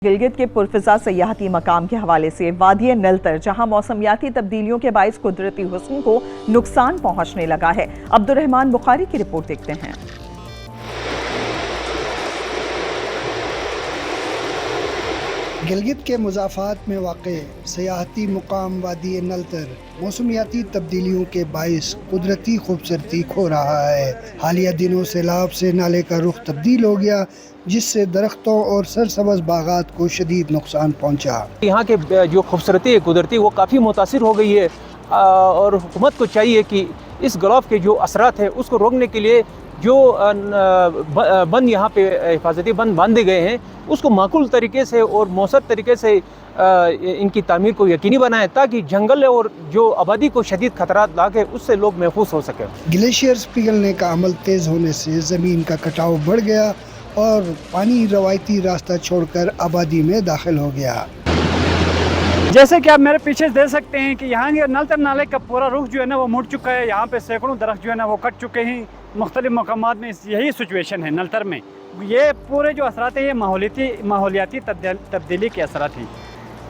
गिलगित के पुरफिजा सयाहती मकाम के हवाले से वादी नलतर, जहां मौसमियाती तब्दीलियों के बाइस कुदरती हुस्न को नुकसान पहुंचने लगा है। अब्दुर्रहमान बुखारी की रिपोर्ट देखते हैं। गिलगित के मुज़ाफ़ात में वाक़े सयाहती मुकाम वादी नलतर मौसमियाती तब्दीलियों के बाइस कुदरती खूबसूरती खो रहा है। हालिया दिनों सैलाब से नाले का रुख तब्दील हो गया, जिससे दरख्तों और सरसब्ज़ बागात को शदीद नुकसान पहुँचा। यहाँ के जो खूबसूरती है कुदरती वो काफ़ी मुतासिर हो गई है और हुकूमत को चाहिए कि इस गलाफ के जो असरात है उसको रोकने के लिए जो बंद यहाँ पे हिफाजती बंद बांधे गए हैं उसको माकूल तरीके से और मौसर तरीके से इनकी तामीर को यकीनी बनाएं, ताकि जंगल और जो आबादी को शदीद खतरात लाके उससे लोग महफूज हो सकें। ग्लेशियर्स पिघलने का अमल तेज़ होने से ज़मीन का कटाव बढ़ गया और पानी रवायती रास्ता छोड़कर आबादी में दाखिल हो गया। जैसे कि आप मेरे पीछे देख सकते हैं कि यहाँ नलतर नाले का पूरा रुख जो है ना वो मुड़ चुका है। यहाँ पे सैकड़ों दरख्त जो है ना वो कट चुके हैं। मुख्तलिफ मकामात में यही सिचुएशन है नलतर में। ये पूरे जो असरात हैं ये माहौलियाती तब्दीली के असरात हैं,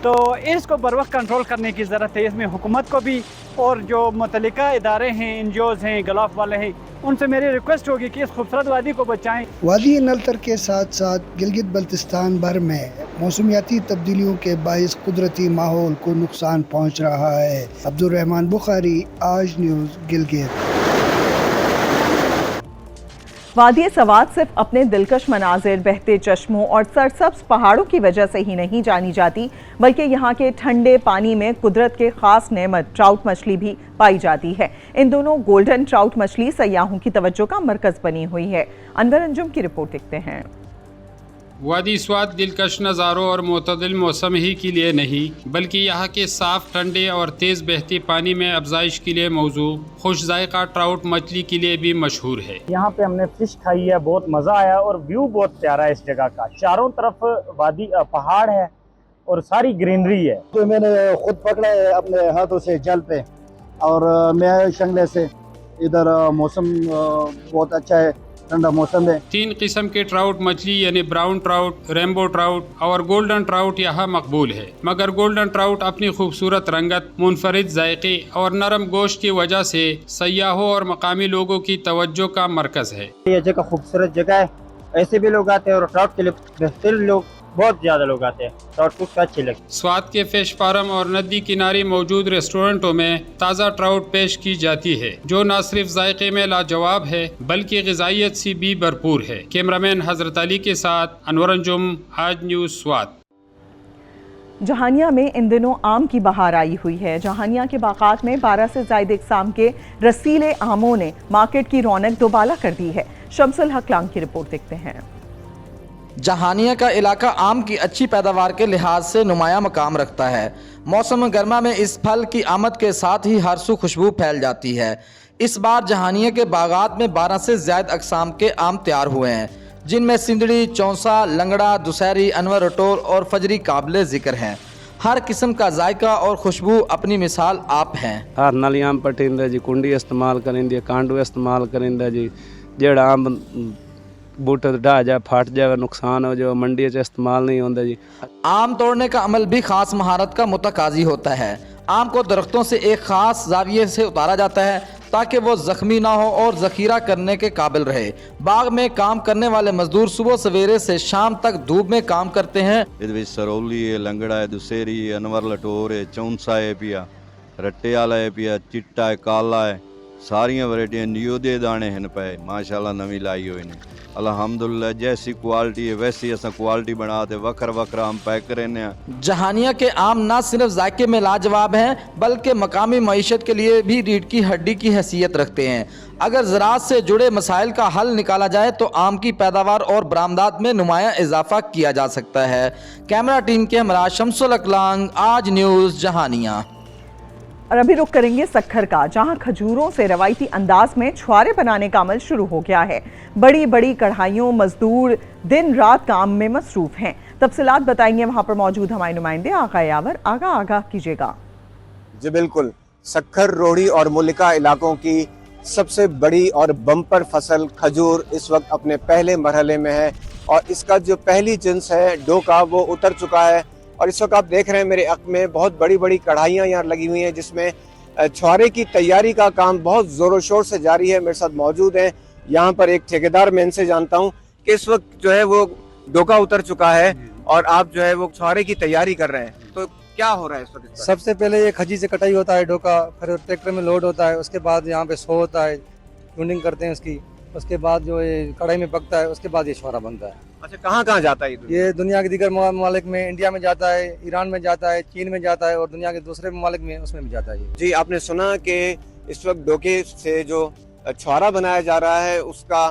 तो इसको बरवक्त कंट्रोल करने की ज़रूरत है। इसमें हुकूमत को भी और जो मुतल्लिका इदारे हैं, एनजीओज़ हैं, गलाफ वाले हैं, उनसे मेरी रिक्वेस्ट होगी कि इस खूबसूरत वादी को बचाएं। वादी नलतर के साथ साथ गिलगित बल्तिस्तान भर में मौसमियाती तब्दीलियों के बाइस कुदरती माहौल को नुकसान पहुँच रहा है। अब्दुर्रहमान बुखारी, आज न्यूज़, गिलगित। वादी सवात सिर्फ अपने दिलकश मनाजिर, बहते चश्मों और सरसब्ज पहाड़ों की वजह से ही नहीं जानी जाती, बल्कि यहाँ के ठंडे पानी में कुदरत के खास नेमत ट्राउट मछली भी पाई जाती है। इन दोनों गोल्डन ट्राउट मछली सयाहों की तवज्जो का मरकज बनी हुई है। अनवर अंजुम की रिपोर्ट देखते हैं। वादी स्वात दिलकश नज़ारों और मोतदिल मौसम ही के लिए नहीं, बल्कि यहाँ के साफ, ठंडे और तेज़ बहती पानी में अफजाइश के लिए मौजू खुश जायका ट्राउट मछली के लिए भी मशहूर है। यहाँ पे हमने फिश खाई है, बहुत मज़ा आया और व्यू बहुत प्यारा है इस जगह का। चारों तरफ वादी पहाड़ है और सारी ग्रीनरी है। तो मैंने खुद पकड़ा है अपने हाथों से जल पे, और मैं शंगले से। इधर मौसम बहुत अच्छा है, ठंडा मौसम है। 3 किस्म के ट्राउट मछली यानी ब्राउन ट्राउट, रेम्बो ट्राउट और गोल्डन ट्राउट यहाँ मकबूल है, मगर गोल्डन ट्राउट अपनी खूबसूरत रंगत, मुनफरिद जायके और नरम गोश्त की वजह से सयाहों और मकामी लोगों की तवज्जो का मरकज है। ये जगह खूबसूरत जगह है, ऐसे भी लोग आते हैं और ट्राउट के लिए बेहतरीन लोग, बहुत ज्यादा लोग आते हैं। ट्राउट कुछ अच्छी लगती। स्वात के फिश फार्म और नदी किनारे मौजूद रेस्टोरेंटों में ताज़ा ट्राउट पेश की जाती है, जो न सिर्फ जायके में लाजवाब है बल्कि ग़िज़ाइयत से भी भरपूर है। कैमरामैन हजरत अली के साथ अनवर अंजुम, आज न्यूज़ स्वात। जहानिया में इन दिनों आम की बहार आई हुई है। जहानिया के बागात में 12 से ज़ायद इक़साम के रसीले आमों ने मार्केट की रौनक दोबाला कर दी है। शम्सुल हक लांग की रिपोर्ट देखते हैं। जहानिया का इलाका आम की अच्छी पैदावार के लिहाज से नुमायां मकाम रखता है। मौसम गर्मा में इस फल की आमद के साथ ही हर सू खुशबू फैल जाती है। इस बार जहानिया के बागात में 12 से ज़्यादा अक़साम के आम तैयार हुए हैं, जिनमें सिंदड़ी, चौंसा, लंगड़ा, दुसहरी, अनवर रटोर और फजरी काबिल ज़िक्र हैं। हर किस्म का जायका और खुशबू अपनी मिसाल आप हैं। हर नाली आम पटिंदा जी, कुंडी इस्तेमाल करेंगे, कांडू इस्तेमाल करेंगे जी। जेड़ा आम बूटे ढा जाए, फट जाए, नुकसान हो जाए, मंडी से इस्तेमाल नहीं होता जी। आम तोड़ने का अमल भी खास महारत का मुतकाजी होता है। आम को दरख्तों से एक खास जाविये से उतारा जाता है ताकि वो जख्मी ना हो और ज़ख़ीरा करने के काबिल रहे। बाग में काम करने वाले मजदूर सुबह सवेरे से शाम तक धूप में काम करते हैं। ये सरौली है, लंगड़ा है, दुसेरी है, अनवर लटोर है, चौंसा है पिया, रट्टे वाला है पिया, चिट्टा है, काला है, सारिया वैरायटियां न्यू दे दाने हैं पे माशाल्लाह नवी लाई हुई ने। अल्हम्दुलिल्लाह जैसी क्वालिटी है वैसी असा क्वालिटी बनाते वक्र वक्र आम पैक करें। जहानिया के आम न सिर्फ जायके में लाजवाब हैं बल्कि मकामी मईशत के लिए भी रीढ़ की हड्डी की हैसियत रखते हैं। अगर ज़राअत से जुड़े मसाइल का हल निकाला जाए तो आम की पैदावार और बरामदात में नुमायां इजाफा किया जा सकता है। कैमरा टीम के हमरा शम्सुल हक लांग, आज न्यूज़, जहानिया। और अभी रुख करेंगे सक्खर का, जहां खजूरों से रवायती अंदाज में छुआरे बनाने का अमल शुरू हो गया है। बड़ी बड़ी कढ़ाइयों मजदूर दिन रात काम में मसरूफ हैं। तफसीलात बताएंगे वहां पर मौजूद हमारे नुमाइंदे आगा यावर। आगाह कीजिएगा। जी बिल्कुल, सक्खर, रोहड़ी और मुल्लिका इलाकों की सबसे बड़ी और बम्पर फसल खजूर इस वक्त अपने पहले मरहले में है और इसका जो पहली जिन्स है डोका वो उतर चुका है। और इस वक्त आप देख रहे हैं मेरे हक में बहुत बड़ी बड़ी कढ़ाइयाँ यहाँ लगी हुई हैं जिसमें छुआरे की तैयारी का काम बहुत ज़ोरों शोर से जारी है। मेरे साथ मौजूद हैं यहाँ पर एक ठेकेदार, मैं इनसे जानता हूँ कि इस वक्त जो है वो डोका उतर चुका है और आप जो है वो छुआरे की तैयारी कर रहे हैं, तो क्या हो रहा है इस वक्त? सबसे पहले ये खजी से कटाई होता है डोका, फिर ट्रैक्टर में लोड होता है, उसके बाद यहाँ पे सो होता है, ट्यूनिंग करते हैं उसकी, उसके बाद जो ये कढ़ाई में पकता है, उसके बाद ये छुआरा बनता है। अच्छा, कहाँ कहाँ जाता है ये दुनिया के दीगर ममालिक में, इंडिया में जाता है, ईरान में जाता है, चीन में जाता है और दुनिया के दूसरे ममालिक में उसमें भी जाता है। जी, आपने सुना कि इस वक्त डोके से जो छुआरा बनाया जा रहा है उसका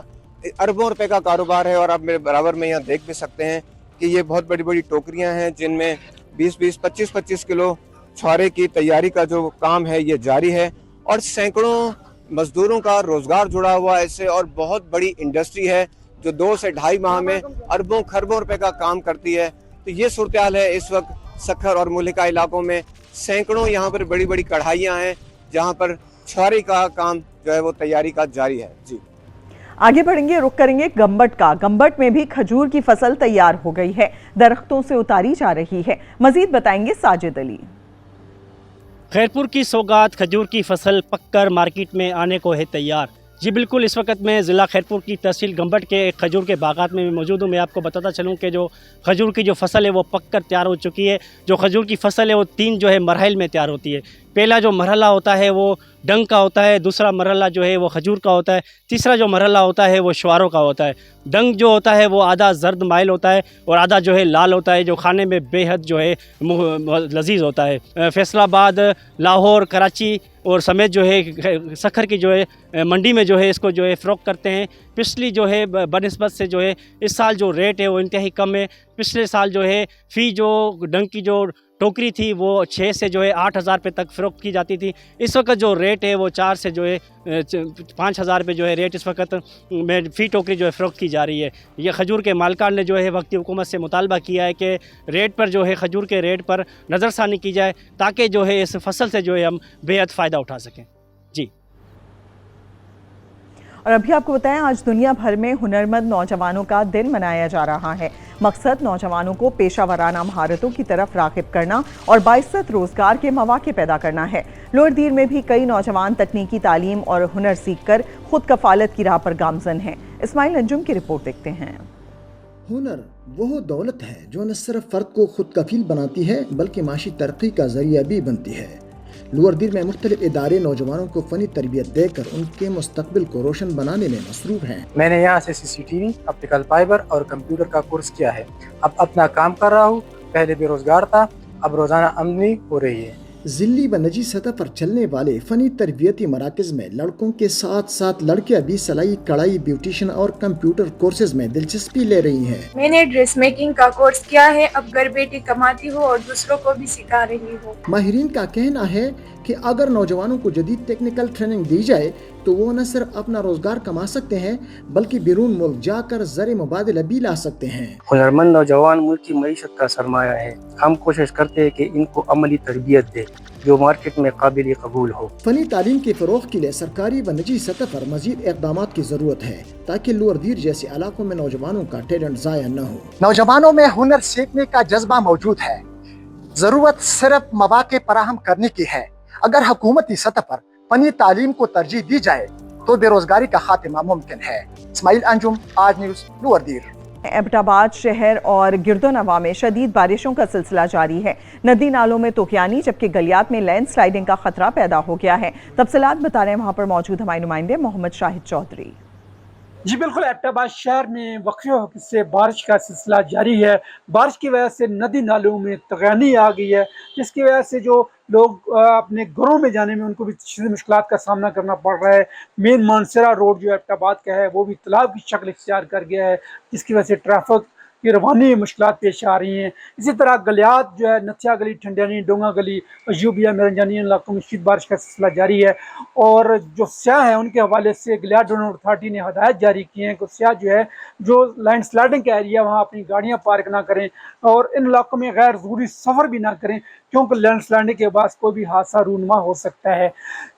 अरबों रुपए का कारोबार है। और आप मेरे बराबर में यहाँ देख भी सकते हैं कि ये बहुत बड़ी बड़ी टोकरियाँ हैं जिनमें 20-20, 25-25 किलो छुआरे की तैयारी का जो काम है ये जारी है। और सैकड़ों मजदूरों का रोजगार जुड़ा हुआ है इससे, और बहुत बड़ी इंडस्ट्री है जो 2 से ढाई माह में अरबों खरबों रुपए का काम करती है। तो ये सूरत हाल है इस वक्त सखर और मुल्लिका इलाकों में। सैकड़ों यहाँ पर बड़ी बड़ी कढ़ाइयाँ हैं जहाँ पर छुआरे का काम जो है वो तैयारी का जारी है। जी, आगे बढ़ेंगे, रुख करेंगे गंबट का। गंबट में भी खजूर की फसल तैयार हो गई है, दरख्तों से उतारी जा रही है। मजीद बताएंगे साजिद अली। खैरपुर की सौगात खजूर की फसल पककर मार्केट में आने को है तैयार। जी बिल्कुल, इस वक्त मैं ज़िला खैरपुर की तहसील गंबट के एक खजूर के बागात में मौजूद हूँ। मैं आपको बताता चलूँ कि जो खजूर की जो फसल है वो पककर तैयार हो चुकी है। जो खजूर की फसल है वो 3 जो है मरहल में तैयार होती है। पहला जो मरहला होता है वो डंग का होता है, दूसरा मरहला जो है वो खजूर का होता है, तीसरा जो मरहला होता है वो शुआरों का होता है। डंग जो होता है वो आधा जर्द माइल होता है और आधा जो है लाल होता है, जो खाने में बेहद जो है लजीज होता है। फैसलाबाद, लाहौर, कराची और समेत जो है सखर की जो है मंडी में जो है इसको जो है फ़रोख्त करते हैं। पिछली जो है बनिस्बत से जो है इस साल जो रेट है वो इंतहाई कम है। पिछले साल जो है फ़ी जो डंग की जो टोकरी थी वो 6 से जो है 8,000 रुपये तक फ़रोख्त की जाती थी। इस वक्त जो रेट है वो 4 से जो है 5,000 रुपये जो है रेट इस वक्त में फ़ी टोकरी जो है फ़रोख्त की जा रही है। ये खजूर के मालिकान ने जो है वक्ती हुकूमत से मुतालबा किया है कि रेट पर जो है खजूर के रेट पर नज़रसानी की जाए ताकि जो है इस फसल से जो है हम बेहद फ़ायदा उठा सकें। जी, और अभी आपको बताएं, आज दुनिया भर में हुनरमंद नौजवानों का दिन मनाया जा रहा है। मकसद नौजवानों को पेशा वराना महारतों की तरफ राग़िब करना और बाइज़्ज़त रोज़गार के मौक़े पैदा करना है। लोअर दीर में भी कई नौजवान तकनीकी तालीम और हुनर सीख कर खुद कफ़ालत की राह पर गामज़न हैं। इस्माइल अंजुम की रिपोर्ट देखते हैं। हुनर वो दौलत है जो न सिर्फ फ़र्द को खुद कफील बनाती है बल्कि माशी तरक्की का ज़रिया भी बनती है। लोअर दीर में मुख्तलिफ इदारे नौजवानों को फ़नी तरबियत देकर उनके मुस्तकबिल को रोशन बनाने में मसरूफ़ हैं। मैंने यहाँ से CCTV, ऑप्टिकल फाइबर और कंप्यूटर का कोर्स किया है। अब अपना काम कर रहा हूँ। पहले बेरोजगार था, अब रोज़ाना आमदनी हो रही है। ज़िली व निजी सतह पर चलने वाले फ़नी तरबियती मराकज़ में लड़कों के साथ साथ लड़कियां भी सिलाई, कढ़ाई, ब्यूटिशन और कंप्यूटर कोर्सेज में दिलचस्पी ले रही हैं। मैंने ड्रेस मेकिंग का कोर्स किया है, अब घर बैठी कमाती हूँ और दूसरों को भी सिखा रही हूँ। माहिरीन का कहना है कि अगर नौजवानों को जदीद टेक्निकल ट्रेनिंग दी जाए तो वो न सिर्फ अपना रोजगार कमा सकते हैं बल्कि बैरून मुल्क जाकर ज़र मुबादला भी ला सकते हैं। हुनरमंद नौजवान मुल्क की मईशत का सरमाया है। हम कोशिश करते हैं कि इनको अमली तरबियत दे जो मार्केट में काबिल कबूल हो। फनी तालीम के फ़रोग़ के लिए सरकारी व निजी सतह पर मज़ीद इक़दाम की ज़रूरत है ताकि लोअर दीर जैसे इलाकों में नौजवानों का टैलेंट ज़ाया न हो। नौजवानों में हुनर सीखने का जज्बा मौजूद है, ज़रूरत सिर्फ मौक़े फराहम करने की है। अगर हुकूमती सतह पर फनी तालीम को तरजीह दी जाए तो बेरोजगारी का खात्मा मुमकिन है। इस्माइल अंजुम, आज न्यूज़, लोअर दीर। एबटाबाद शहर और गिरदोनवा में शदीद बारिशों का सिलसिला जारी है। नदी नालों में तूफ़ानी जबकि गलियात में लैंड स्लाइडिंग का खतरा पैदा हो गया है। तफसीलात बता रहे हैं वहाँ पर मौजूद हमारे नुमाइंदे मोहम्मद शाहिद चौधरी। जी बिल्कुल, एबटाबाद शहर में वक्फे से बारिश का सिलसिला जारी है। बारिश की वजह से नदी नालों में तूफ़ानी आ गई है जिसकी वजह से जो लोग अपने घरों में जाने में उनको भी मुश्किलात का सामना करना पड़ रहा है। मेन मानसरा रोड जो एबटाबाद का है वो भी तालाब की शक्ल इख्तियार कर गया है जिसकी वजह से ट्रैफिक की रवानी में मुश्किलात पेश आ रही हैं। इसी तरह गलियात जो है नथिया गली, ठंडियानी, डोंगा गली, अयूबिया, मेरंजानी इलाकों में शीत बारिश का सिलसिला जारी है। और जो स्याह हैं उनके हवाले से गलियात डेवलपमेंट अथॉरिटी ने हदायत जारी की हैं कि स्याह जो है जो लैंड स्लाइडिंग का एरिया वहाँ अपनी गाड़ियाँ पार्क ना करें और इन इलाकों में गैर ज़रूरी सफ़र भी ना करें क्योंकि लैंड स्लाइडिंग के बाद कोई भी हादसा रूनुमा हो सकता है।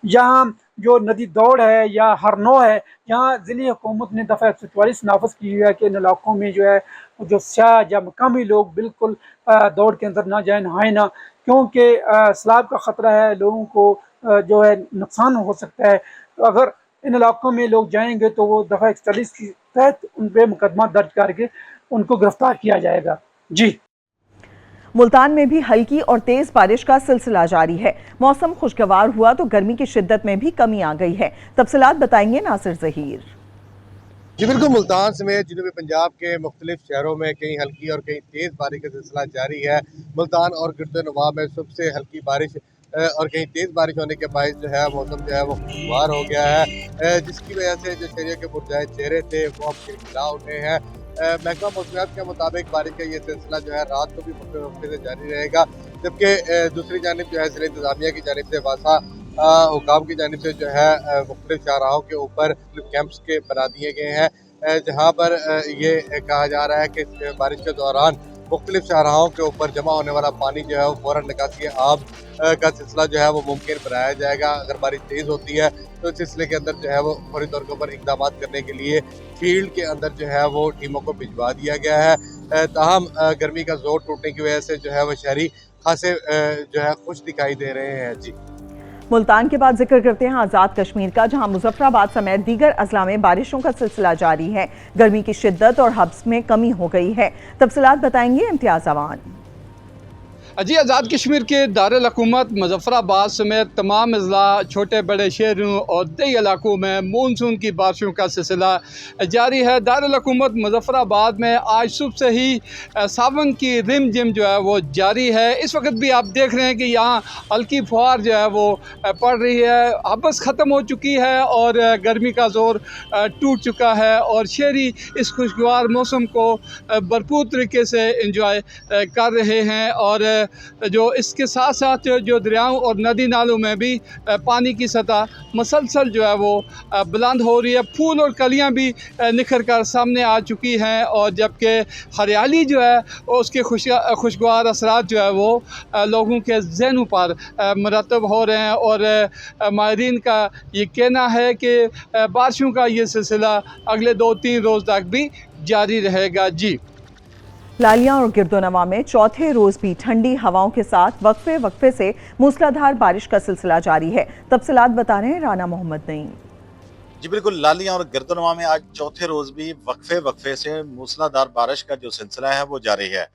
यहाँ जो नदी दौड़ है या हरनौ है, यहाँ ज़िली हुकूमत ने दफ़ा 144 नाफज की हुई है कि इन इलाकों में जो है जो सियाह या मकामी लोग बिल्कुल दौड़ के अंदर ना जाए, नहाए ना, क्योंकि सैलाब का ख़तरा है, लोगों को जो है नुकसान हो सकता है। तो अगर इन इलाकों में लोग जाएंगे तो वो दफ़ा 140 के तहत उन पर मुकदमा दर्ज करके उनको गिरफ्तार किया जाएगा। जी। मुल्तान में भी हल्की और तेज बारिश का सिलसिला जारी है। मौसम खुशगवार हुआ तो गर्मी की शिद्दत में भी कमी आ गई है। तफसीलात बताएंगे नासिर ज़हीर। जी बिल्कुल, मुल्तान समेत जनूबी पंजाब के मुख्तलिफ शहरों में कहीं हल्की और कहीं तेज़ बारिश का सिलसिला जारी है। मुल्तान और गिरदोनवा में सबसे हल्की बारिश और कहीं तेज़ बारिश होने के बायस जो है मौसम जो है वो खुशगवार हो गया है, जिसकी वजह से जो शहरियों के मुरझाए चेहरे थे वो अब खिलखिला उठे हैं। महकमा मौसमियात के मुताबिक बारिश का ये सिलसिला जो है रात को भी मुख्तलिफ वक्त से जारी रहेगा, जबकि दूसरी जानिब जो है ज़िला इंतज़ामिया की जानिब से वासा हुकाम की जानिब से जो है मुख्तलिफ शाहराहों के ऊपर कैंप्स के बना दिए गए हैं, जहाँ पर ये कहा जा रहा है कि बारिश के दौरान मुख्तलिफ शाहराहों के ऊपर जमा होने वाला पानी जो है वो फ़ौरन निकासी आब का सिलसिला जो है वो मुमकिन बनाया जाएगा। अगर बारिश तेज़ होती है तो इस सिलसिले के अंदर जो है वो फौरी तौर के ऊपर इक़दाम करने के लिए फील्ड के अंदर जो है वो टीमों को भिजवा दिया गया है। ताहम गर्मी का जोर टूटने की वजह से जो है वो शहरी खासे जो है खुश दिखाई दे रहे हैं। जी। मुल्तान के बाद जिक्र करते हैं आज़ाद कश्मीर का, जहां मुजफ्फराबाद समेत दीगर अजला में बारिशों का सिलसिला जारी है। गर्मी की शिद्दत और हब्स में कमी हो गई है। तफसीलात बताएंगे इम्तियाज़ अवान। जी, आज़ाद कश्मीर के दारुल हुकूमत मुजफ्फराबाद समेत तमाम अजला, छोटे बड़े शहरों और कई इलाकों में मानसून की बारिशों का सिलसिला जारी है। दारुल हुकूमत मुजफ्फराबाद में आज सुबह से ही सावन की रिम जिम जो है वो जारी है। इस वक्त भी आप देख रहे हैं कि यहाँ हल्की फुहार जो है वो पड़ रही है। हबस ख़त्म हो चुकी है और गर्मी का जोर टूट चुका है और शहरी इस खुशगवार मौसम को भरपूर तरीके से इंजॉय कर रहे हैं। और जो इसके साथ साथ जो दरियाओं और नदी नालों में भी पानी की सतह मसलसल जो है वो बुलंद हो रही है। फूल और कलियां भी निखर कर सामने आ चुकी हैं और जबकि हरियाली जो है उसके खुशगवार असरात जो है वो लोगों के ज़हनों पर मरतब हो रहे हैं। और माहिरीन का ये कहना है कि बारिशों का ये सिलसिला अगले 2-3 रोज़ तक भी जारी रहेगा। जी। लालिया और गिरदोनवा में चौथे रोज भी ठंडी हवाओं के साथ वक्फे वक्फे से मूसलाधार बारिश का सिलसिला जारी है। तफसीलात बता रहे हैं राना मोहम्मद नईम। जी बिल्कुल, लालिया और गिरदोनवा में आज चौथे रोज भी वक्फे वक्फे से मूसलाधार बारिश का जो सिलसिला है वो जारी है,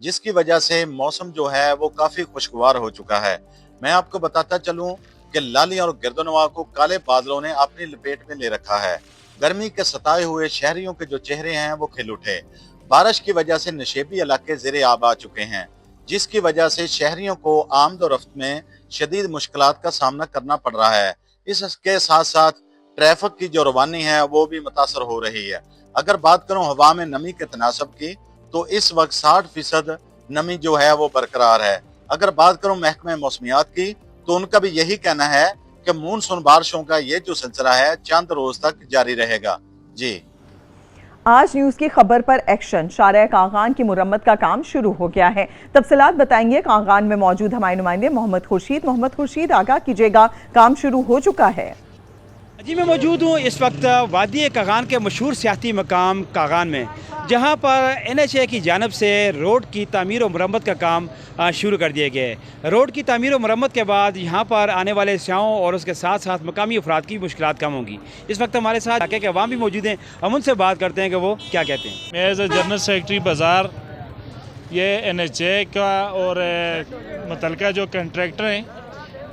जिसकी वजह से मौसम जो है वो काफी खुशगवार हो चुका है। मैं आपको बताता चलूं कि लालिया और गिरदोनवा को काले बादलों ने अपनी लपेट में ले रखा है। गर्मी के सताए हुए शहरियों के जो चेहरे हैं वो खिल उठे। बारिश की वजह से नशेबी इलाके ज़ेरे आब आ चुके हैं, जिसकी वजह से शहरियों को आमद और रफ्त में शदीद मुश्किलात का सामना करना पड़ रहा है। इसके साथ साथ ट्रैफिक की जो रवानी है वो भी मुतासर हो रही है। अगर बात करूं हवा में नमी के तनासब की, तो इस वक्त 60% नमी जो है वो बरकरार है। अगर बात करूं महकमे मौसमियात की, तो उनका भी यही कहना है कि मानसून बारिशों का ये जो सिलसिला है चंद रोज तक जारी रहेगा। जी। आज न्यूज़ की खबर पर एक्शन, शारह कागान की मुरम्मत का काम शुरू हो गया है। तफसीलात बताएंगे कागान में मौजूद हमारे नुमाइंदे मोहम्मद खुर्शीद, आगाह कीजिएगा, काम शुरू हो चुका है। जी, मैं मौजूद हूँ इस वक्त वादी कागान के मशहूर सियाहती मकाम कागान में, जहाँ पर NHA की जानिब से रोड की तामीर और मरम्मत का काम शुरू कर दिए गए। रोड की तामीर और मरम्मत के बाद यहाँ पर आने वाले स्याहों और उसके साथ साथ मकामी अफराद की मुश्किलात कम होंगी। इस वक्त हमारे साथ इलाके के अवाम भी मौजूद हैं, हम उनसे बात करते हैं कि वो क्या कहते हैं। मैं एज ए जनरल सेक्रेटरी बाज़ार, ये NHA का और मुतलका जो कंट्रैक्टर हैं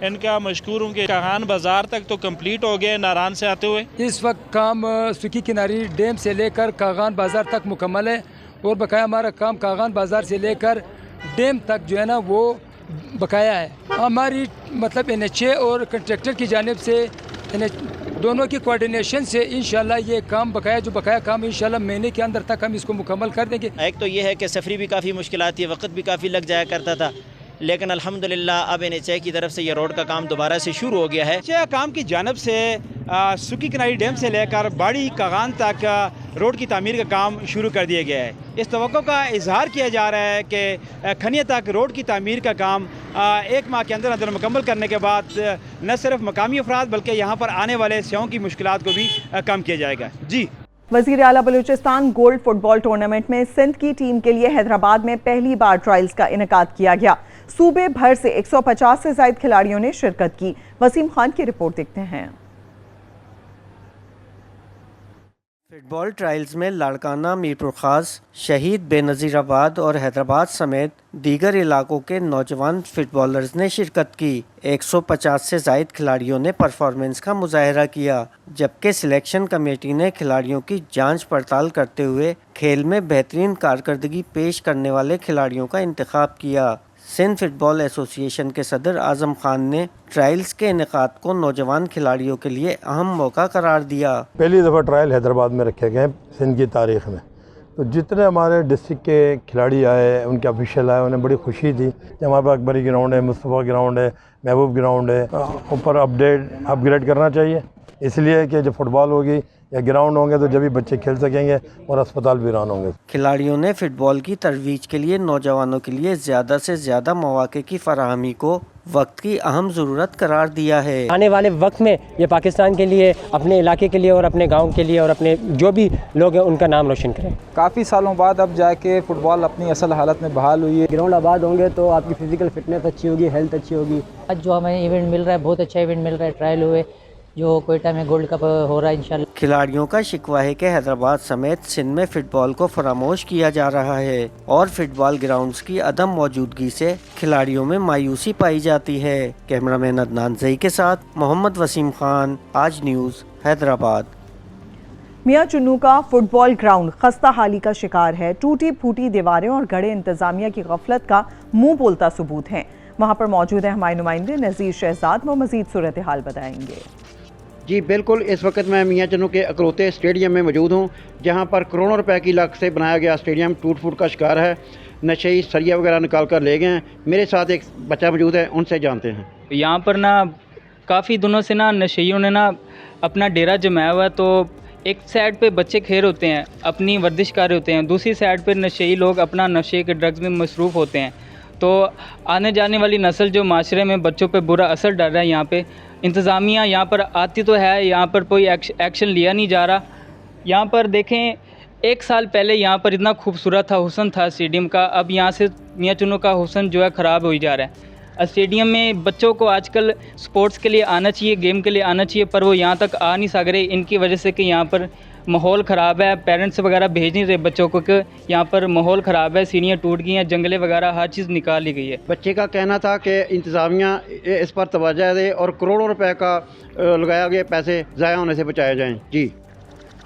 इनका मशकूर हूँ कि कागान बाज़ार तक तो कंप्लीट हो गए नारान से आते हुए। इस वक्त काम सुखी किनारी डैम से लेकर कागान बाज़ार तक मुकम्मल है और बकाया हमारा काम कागान बाज़ार से लेकर डैम तक जो है ना वो बकाया है। हमारी मतलब NHA और कंट्रैक्टर की जानिब से दोनों की कोऑर्डिनेशन से इंशाल्लाह ये काम जो बकाया काम इंशाल्लाह महीने के अंदर तक हम इसको मुकम्मल कर देंगे। एक तो ये है कि सफरी भी काफ़ी मुश्किलात थी, वक्त भी काफ़ी लग जाया करता था, लेकिन अल्हम्दुलिल्लाह अब NHA की तरफ से ये रोड का काम दोबारा से शुरू हो गया है। NHA काम की जानिब से सुकी किनारी डैम से लेकर बाड़ी कागान तक रोड की तामीर का काम शुरू कर दिया गया है। इस तवक्को का इजहार किया जा रहा है कि खनिया तक रोड की तामीर का काम 1 माह के अंदर अंदर मुकम्मल करने के बाद न सिर्फ मकामी अफराद बल्कि यहाँ पर आने वाले सियाहों की मुश्किलात को भी कम किया जाएगा। जी। वज़ीर आला बलूचिस्तान गोल्ड फुटबॉल टूर्नामेंट में सिंध की टीम के लिए हैदराबाद में पहली बार ट्रायल्स का इनेकाद किया गया। सूबे भर से 150 से ज़ायद खिलाड़ियों ने शिरकत की। वसीम खान की रिपोर्ट देखते हैं। फुटबॉल ट्रायल्स में लाड़काना, मीरपुर खास, शहीद, बेनज़ीराबाद और हैदराबाद समेत दीगर इलाकों के नौजवान फुटबॉलर्स ने शिरकत की। 150 से ज़ायद खिलाड़ियों ने परफॉर्मेंस का मुजाहरा किया, जबकि सिलेक्शन कमेटी ने खिलाड़ियों की जांच पड़ताल करते हुए खेल में बेहतरीन कारकर्दगी पेश करने वाले खिलाड़ियों का इंतखाब किया। सिंध फुटबॉल एसोसिएशन के सदर आज़म खान ने ट्रायल्स के इनेकाद को नौजवान खिलाड़ियों के लिए अहम मौका करार दिया। पहली दफ़ा ट्रायल हैदराबाद में रखे गए सिंध की तारीख़ में, तो जितने हमारे डिस्ट्रिक्ट के खिलाड़ी आए, उनके ऑफिशियल आए, उन्हें बड़ी खुशी थी कि हमारे पास अकबरी ग्राउंड है, मुस्तफ़ा ग्राउंड है, महबूब ग्राउंड है, ऊपर अपग्रेड करना चाहिए, इसलिए कि जब फुटबॉल होगी या ग्राउंड होंगे तो जब भी बच्चे खेल सकेंगे और अस्पताल भी रन होंगे। खिलाड़ियों ने फुटबॉल की तरवीज के लिए नौजवानों के लिए ज़्यादा से ज़्यादा मौके की फराहमी को वक्त की अहम ज़रूरत करार दिया है। आने वाले वक्त में ये पाकिस्तान के लिए, अपने इलाके के लिए और अपने गांव के लिए और अपने जो भी लोग हैं उनका नाम रोशन करें। काफ़ी सालों बाद अब जाके फुटबॉल अपनी असल हालत में बहाल हुई है। ग्राउंड आबाद होंगे तो आपकी फिजिकल फिटनेस अच्छी होगी, हेल्थ अच्छी होगी। आज जो हमें इवेंट मिल रहा है, बहुत अच्छा इवेंट मिल रहा है। ट्रायल हुए जो कोयटा में गोल्ड कप हो रहा है इंशाल्लाह। खिलाड़ियों का शिकवा है कि हैदराबाद समेत सिंध में फुटबॉल को फरामोश किया जा रहा है और फुटबॉल ग्राउंड्स की अदम मौजूदगी से खिलाड़ियों में मायूसी पाई जाती है। कैमरामैन अदनान ज़ई के साथ मोहम्मद वसीम खान, आज न्यूज़, हैदराबाद। मियां चुन्नू का फुटबॉल ग्राउंड खस्ता हाली का शिकार है। टूटी फूटी दीवारें और गड़े इंतजामिया की गफलत का मुंह बोलता सबूत है। वहां पर मौजूद है हमारे नुमाइंदे नज़ीर शहजाद, वो मजीद सूरत हाल बताएंगे। जी बिल्कुल, इस वक्त मैं मियां चन्नू के अकलौते स्टेडियम में मौजूद हूं, जहां पर करोड़ों रुपए की लागत से बनाया गया स्टेडियम टूट फूट का शिकार है। नशेई सरिया वगैरह निकाल कर ले गए हैं। मेरे साथ एक बच्चा मौजूद है, उनसे जानते हैं। यहाँ पर ना काफ़ी दिनों से ना नशेइयों ने ना अपना डेरा जमाया हुआ, तो एक साइड पे बच्चे खेल होते हैं, अपनी वर्जिश कर रहे होते हैं, दूसरी साइड पे नशेई लोग अपना नशे के ड्रग्स में मसरूफ़ होते हैं। तो आने जाने वाली नस्ल जो माशरे में बच्चों पे बुरा असर डाल रहा है, यहाँ पे इंतज़ामिया यहाँ पर आती तो है, यहाँ पर कोई एक्शन लिया नहीं जा रहा। यहाँ पर देखें, 1 साल पहले यहाँ पर इतना खूबसूरत था, हुस्न था स्टेडियम का, अब यहाँ से मियां चुन्नू का हुस्न जो है ख़राब हो ही जा रहा है। स्टेडियम में बच्चों को आजकल स्पोर्ट्स के लिए आना चाहिए, गेम के लिए आना चाहिए, पर वो यहाँ तक आ नहीं सक रहे, इनकी वजह से कि यहाँ पर माहौल ख़राब है। पेरेंट्स वगैरह भेज नहीं रहे बच्चों को कि यहाँ पर माहौल ख़राब है, सीढ़ियाँ टूट गई हैं, जंगले वगैरह हर चीज़ निकाल ली गई है। बच्चे का कहना था कि इंतज़ामिया इस पर तवज्जो दे और करोड़ों रुपए का लगाया गया पैसे ज़ाया होने से बचाए जाएँ। जी।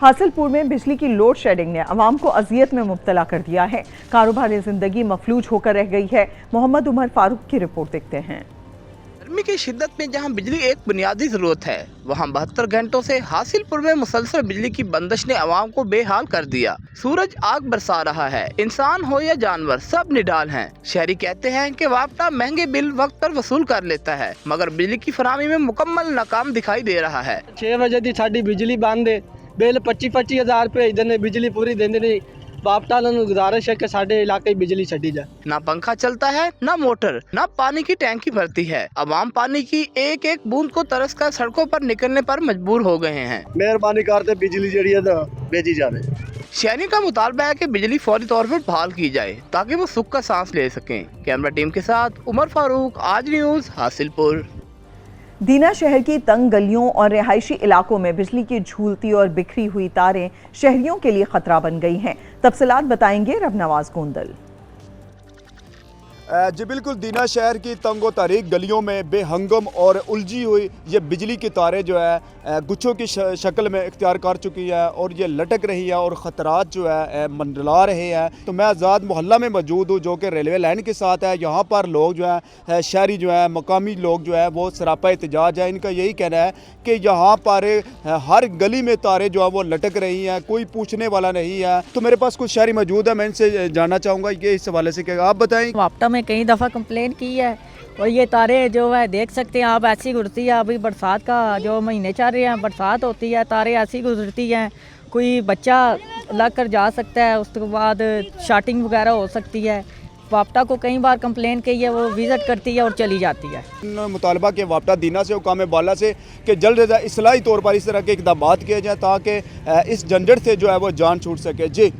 हासिलपुर में बिजली की लोड शेडिंग ने अवाम को अजियत में मुब्तला कर दिया है। कारोबारी जिंदगी मफलूज होकर रह गई है। मोहम्मद उमर फारूक की रिपोर्ट देखते हैं। गर्मी की शिद्दत में जहां बिजली एक बुनियादी ज़रूरत है, वहां 72 घंटों से हासिलपुर में मुसलसल बिजली की बंदिश ने आवाम को बेहाल कर दिया। सूरज आग बरसा रहा है, इंसान हो या जानवर सब निडाल हैं। शहरी कहते हैं कि वापटा महंगे बिल वक्त पर वसूल कर लेता है, मगर बिजली की फराहमी में मुकम्मल नाकाम दिखाई दे रहा है। 6 बजे दी साड़ी बिजली बंद है, बिल 25-25 हज़ार रुपए इधर ने बिजली पूरी देंदे नहीं। बापटा गुजारिश है कि साढ़े इलाके बिजली छड़ी जाए। ना पंखा चलता है, ना मोटर, ना पानी की टैंकी भरती है। अवाम पानी की एक एक बूंद को तरस कर सड़कों पर निकलने पर मजबूर हो गए हैं। मेहरबानी करते बिजली जड़ी है तो भेजी जाए। शहरी का मुतालबा है कि बिजली फौरी तौर पर बहाल की जाए ताकि वो सुख का सांस ले सकें। कैमरा टीम के साथ उमर फारूक, आज न्यूज़, हासिलपुर। दीना शहर की तंग गलियों और रिहायशी इलाकों में बिजली की झूलती और बिखरी हुई तारें शहरियों के लिए खतरा बन गई हैं। तफसीलात बताएंगे रबनवाज गोंदल। जी बिल्कुल, दीना शहर की तंगो तारीक गलियों में बेहंगम और उलझी हुई ये बिजली की तारें जो है गुच्छों की शक्ल में इख्तियार कर चुकी है और ये लटक रही है और ख़तरात जो है मंडला रहे हैं। तो मैं आज़ाद मोहल्ला में मौजूद हूँ जो कि रेलवे लाइन के साथ है। यहाँ पर लोग जो है शहरी जो है मकामी लोग जो है वो सरापा एहतजाज है। इनका यही कहना है कि यहाँ पर हर गली में तारें जो है वो लटक रही हैं, कोई पूछने वाला नहीं है। तो मेरे पास कुछ शहरी मौजूद है, मैं इनसे जानना चाहूँगा ये इस हवाले से कि आप बताएँ। वापटा में कई दफ़ा कंप्लेन की है और ये तारे जो है देख सकते हैं आप, ऐसी गुजरती है। अभी बरसात का जो महीने चल रहे हैं, बरसात होती है, तारे ऐसी गुजरती हैं, कोई बच्चा लग कर जा सकता है, उसके बाद शार्टिंग वगैरह हो सकती है। वापटा को कई बार कंप्लेन की है, वो विज़िट करती है और चली जाती है। मुतालबा के वापटा दीना से हुकाम बाला से कि जल्द अज जल्द इस्लाही तौर पर इस तरह के इक़दाम किए जाएँ ताकि इस झंझट से जो है वो जान छूट सके। जी।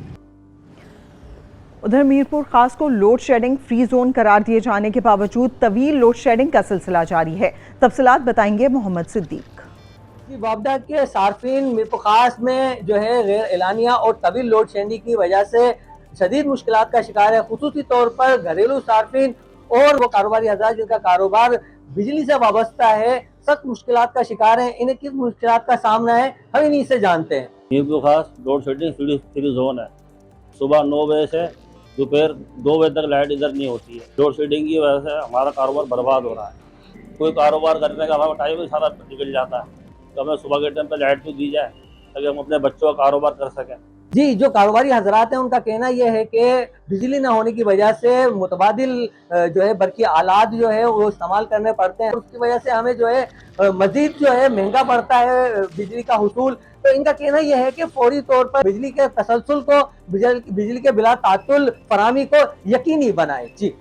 उधर मीरपुर खास को लोड शेडिंग फ्री जोन करार दिए जाने के बावजूद तवील लोड शेडिंग का सिलसिला जारी है। तफसीलात बताएंगे मोहम्मद सिद्दीक। वापडा के सार्फिन मीरपुर खास में जो है गैर एलानिया और तवील लोड शेडिंग की वजह से शदीद मुश्किलात का शिकार है। खुसूसी तौर पर घरेलू सार्फिन और वो कारोबारी हज़रात जिनका कारोबार बिजली से वाबस्ता है, सख्त मुश्किलात का शिकार है। इन्हें किस मुश्किलात का सामना है, हम इन्हीं से जानते हैं। मीरपुर खास लोड शेडिंग फ्री जोन है। सुबह 9 बजे से दोपहर 2 बजे तक लाइट इधर नहीं होती है। लोड शेडिंग की वजह से हमारा कारोबार बर्बाद हो रहा है। कोई कारोबार करने का हमारा टाइम ही सारा निकल जाता है, तो हमें सुबह के टाइम पर लाइट तो दी जाए ताकि हम अपने बच्चों का कारोबार कर सकें। जी, जो कारोबारी हजरात हैं उनका कहना यह है कि बिजली न होने की वजह से मुतबादिल जो है बरकी आलात जो है वो इस्तेमाल करने पड़ते हैं, उसकी वजह से हमें जो है मजीद जो है महंगा पड़ता है बिजली का हुसूल। तो इनका कहना यह है कि फौरी तौर पर बिजली के तसलसल को, बिजली के बिला तातुल फरामी को यकीनी बनाए। जी।